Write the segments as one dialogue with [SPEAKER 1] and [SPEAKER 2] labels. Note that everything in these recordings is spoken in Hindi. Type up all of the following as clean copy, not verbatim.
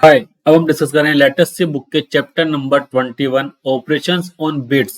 [SPEAKER 1] हाय। अब हम डिस्कस कर रहे हैं लेटेस्ट सी बुक के chapter number 21 operations on bits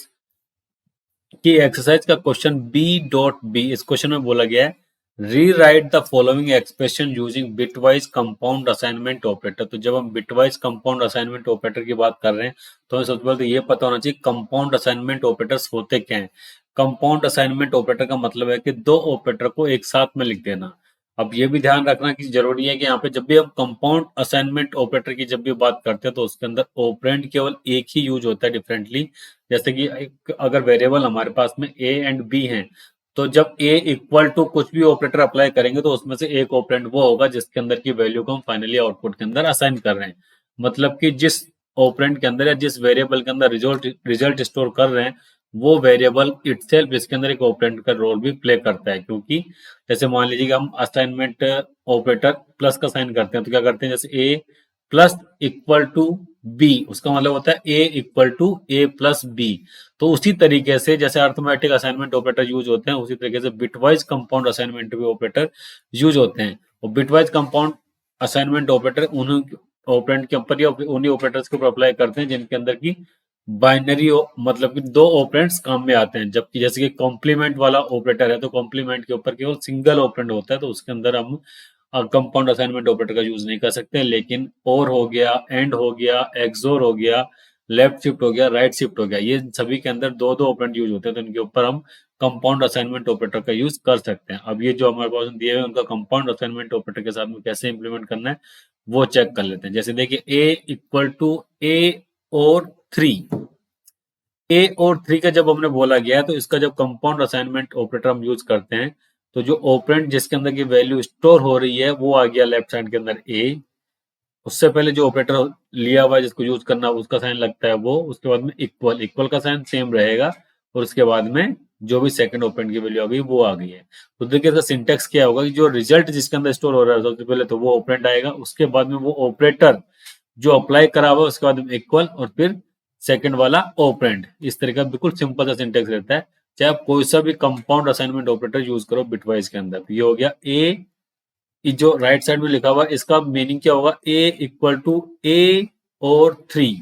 [SPEAKER 1] की एक्सरसाइज का क्वेश्चन B.B। इस क्वेश्चन में बोला गया है rewrite the following expression using bitwise compound assignment operator. तो जब हम बिटवाइज कंपाउंड असाइनमेंट ऑपरेटर की बात कर रहे हैं तो हमें सबसे पहले तो ये पता होना चाहिए कंपाउंड असाइनमेंट ऑपरेटर्स होते क्या हैं। कंपाउंड असाइनमेंट ऑपरेटर का मतलब है कि दो ऑपरेटर को एक साथ में लिख देना। अब ये भी ध्यान रखना कि जरूरी है कि यहाँ पे जब भी हम कंपाउंड असाइनमेंट ऑपरेटर की जब भी बात करते हैं तो उसके अंदर ऑपरेंड केवल एक ही यूज होता है डिफरेंटली। जैसे कि अगर वेरिएबल हमारे पास में ए एंड बी हैं तो जब ए इक्वल टू कुछ भी ऑपरेटर अप्लाई करेंगे तो उसमें से एक ऑपरेंड वो होगा जिसके अंदर की वैल्यू को हम फाइनली आउटपुट के अंदर असाइन कर रहे हैं। मतलब कि जिस ऑपरेंड के अंदर या जिस वेरिएबल के अंदर रिजल्ट स्टोर कर रहे हैं वो वेरिएबल इटसेल्फ इसके अंदर एक ऑपरेंड का रोल भी प्ले करता है। क्योंकि जैसे मान लीजिए कि हम असाइनमेंट ऑपरेटर प्लस का साइन करते हैं तो क्या करते हैं, जैसे A plus equal to B, उसका मतलब होता है A equal to A plus B. तो उसी तरीके से जैसे अर्थमेटिक असाइनमेंट ऑपरेटर यूज होते हैं उसी तरीके से बिटवाइज कंपाउंड असाइनमेंट भी ऑपरेटर यूज होते हैं। और बिटवाइज कंपाउंड असाइनमेंट ऑपरेटर उन्हीं ऑपरेंड के ऊपर या उन्हीं ऑपरेटर्स के ऊपर अप्लाई करते हैं जिनके अंदर की बाइनरी मतलब कि दो ऑपरेंड्स काम में आते हैं। जबकि जैसे कि कॉम्प्लीमेंट वाला ऑपरेटर है तो कॉम्प्लीमेंट के ऊपर केवल सिंगल ऑपरेंड होता है तो उसके अंदर हम कंपाउंड असाइनमेंट ऑपरेटर का यूज नहीं कर सकते। लेकिन और हो गया, एंड हो गया, एक्सोर हो गया, लेफ्ट शिफ्ट हो गया, राइट शिफ्ट हो गया, ये सभी के अंदर दो दो ऑपरेंड यूज होते हैं तो इनके ऊपर हम कंपाउंड असाइनमेंट ऑपरेटर का यूज कर सकते हैं। अब ये जो हमारे पास दिए हुए उनका कंपाउंड असाइनमेंट ऑपरेटर के साथ में कैसे इंप्लीमेंट करना है वो चेक कर लेते हैं। जैसे देखिए ए इक्वल टू ए और 3, ए और 3 का जब हमने बोला गया है तो इसका जब कंपाउंड असाइनमेंट ऑपरेटर हम यूज करते हैं तो जो ऑपरेंड जिसके अंदर की वैल्यू स्टोर हो रही है वो आ गया लेफ्ट साइड के अंदर ए। उससे पहले जो ऑपरेटर लिया हुआ है जिसको यूज करना उसका साइन लगता है वो, उसके बाद में इक्वल, इक्वल का साइन सेम रहेगा और उसके बाद में जो भी सेकंड ऑपरेंड की वैल्यू आ गई वो आ गई है। तो देखिए इसका सिंटेक्स क्या होगा कि जो रिजल्ट जिसके अंदर स्टोर हो रहा है सबसे पहले तो वो ऑपरेंड आएगा, उसके बाद में वो ऑपरेटर जो अप्लाई करा हुआ है उसके बाद में इक्वल और फिर सेकंड वाला ऑपरेंड। इस तरह का बिल्कुल सिंपल सा सिंटेक्स रहता है चाहे आप कोई सा भी कंपाउंड असाइनमेंट ऑपरेटर यूज करो बिटवाइज के अंदर। तो ये हो गया ए, जो राइट साइड में लिखा हुआ है इसका मीनिंग क्या होगा, ए इक्वल टू ए और 3।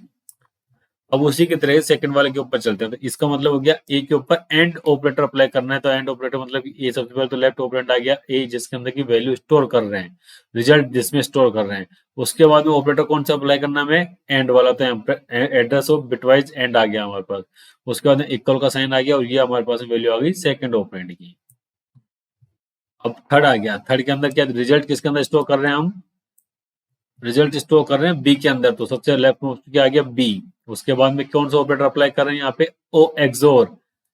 [SPEAKER 1] अब उसी की तरह सेकंड वाले के ऊपर चलते हैं तो इसका मतलब हो गया ए के ऊपर एंड ऑपरेटर अप्लाई करना है तो एंड ऑपरेटर मतलब ए सबसे पहले तो लेफ्ट ऑपरेंड आ गया ए जिसके अंदर की वैल्यू स्टोर कर रहे हैं, रिजल्ट जिसमें स्टोर कर रहे हैं। उसके बाद में ऑपरेटर कौन सा अप्लाई करना है, एंड वाला, तो एड्रेस ऑफ बिटवाइज एंड आ गया हमारे पास। उसके बाद में इक्वल का साइन आ गया और ये हमारे पास वैल्यू आ गई सेकंड ऑपरेंड की। अब थर्ड आ गया, थर्ड के अंदर क्या रिजल्ट किसके अंदर स्टोर कर रहे हैं, हम रिजल्ट स्टोर कर रहे हैं बी के अंदर तो सबसे लेफ्ट में क्या आ गया बी। उसके बाद में कौन सा ऑपरेटर अप्लाई कर रहे हैं यहाँ पे, ओ एक्सोर,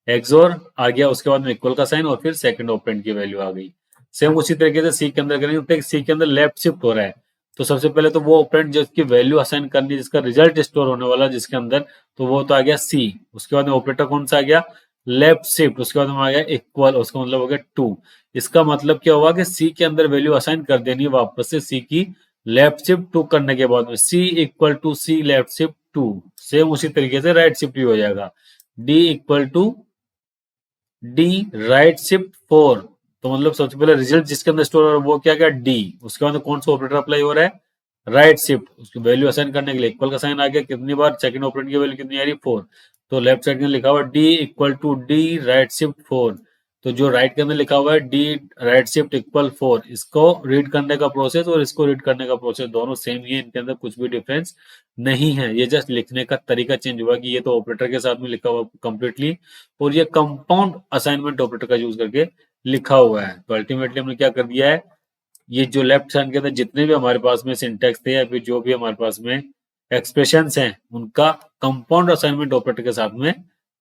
[SPEAKER 1] एक्सोर आ गया। उसके बाद में इक्वल का साइन और फिर सेकंड ऑपरेंड की वैल्यू आ गई। सेम उसी तरीके से सी के अंदर करेंगे, सी के अंदर लेफ्ट शिफ्ट हो रहा है तो सबसे पहले तो वो ऑपरेंड जिसकी वैल्यू असाइन करनी है जिसका रिजल्ट स्टोर होने वाला जिसके अंदर तो वो तो आ गया सी। उसके बाद में ऑपरेटर कौन सा आ गया, लेफ्ट शिफ्ट, उसके बाद में आ गया इक्वल, उसका मतलब हो गया 2। इसका मतलब क्या होगा कि सी के अंदर वैल्यू असाइन कर देनी है वापस से सी की लेफ्ट शिफ्ट 2 करने के बाद में C equal to C left shift 2। Same उसी तरीके से राइट शिफ्ट भी हो जाएगा, D equal to D right shift 4। तो मतलब सबसे पहले रिजल्ट जिसके अंदर स्टोर हो रहा है वो क्या क्या डी, उसके बाद कौन सा ऑपरेटर अप्लाई हो रहा है, राइट शिफ्ट, उसकी वैल्यू असाइन करने के लिए इक्वल का साइन आ गया, कितनी बार सेकंड ऑपरेंड की वैल्यू कितनी आ रही 4। तो लेफ्ट साइड में लिखा हुआ D equal to D right shift 4। तो जो राइट के अंदर लिखा हुआ है डी राइट शिफ्ट इक्वल 4, इसको रीड करने का प्रोसेस और इसको रीड करने का प्रोसेस दोनों सेम ही है, इनके अंदर कुछ भी डिफरेंस नहीं है। ये जस्ट लिखने का तरीका चेंज हुआ कि ये तो ऑपरेटर के साथ में लिखा हुआ कंप्लीटली और ये कंपाउंड असाइनमेंट ऑपरेटर का यूज करके लिखा हुआ है। तो अल्टीमेटली हमने क्या कर दिया है, ये जो लेफ्ट हैंड के अंदर जितने भी हमारे पास में सिंटेक्स थे या फिर जो भी हमारे पास में एक्सप्रेशंस हैं उनका कंपाउंड असाइनमेंट ऑपरेटर के साथ में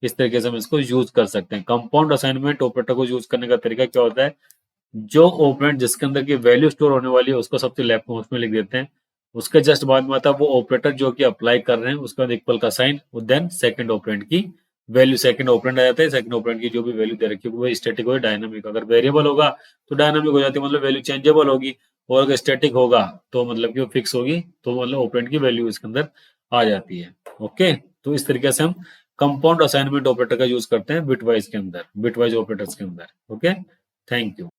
[SPEAKER 1] इस तरीके से हम इसको यूज कर सकते हैं। कंपाउंड असाइनमेंट ऑपरेटर को यूज करने का तरीका क्या होता है, जो ऑपरेंड जिसके अंदर की वैल्यू स्टोर होने वाली है उसको सबसे लेफ्ट मोस्ट में लिख देते हैं। उसके जस्ट बाद में आता है वो ऑपरेटर जो कि अप्लाई कर रहे हैं, उसके बाद इक्वल का साइन और देन सेकंड ऑपरेंड की वैल्यू, सेकंड ऑपरेंड आ जाता है। सेकंड ऑपरेंड की जो भी वैल्यू दे रखी है वो स्टैटिक हो डायनामिक, अगर वेरिएबल होगा तो डायनामिक हो जाती है मतलब वैल्यू चेंजेबल होगी, और अगर स्टैटिक होगा तो मतलब कि वो फिक्स होगी तो मतलब ऑपरेंड की वैल्यू इसके अंदर आ जाती है। ओके, तो इस तरीके से हम कंपाउंड असाइनमेंट ऑपरेटर का यूज करते हैं बिटवाइज के अंदर, बिटवाइज ऑपरेटर्स के अंदर। Okay, thank you.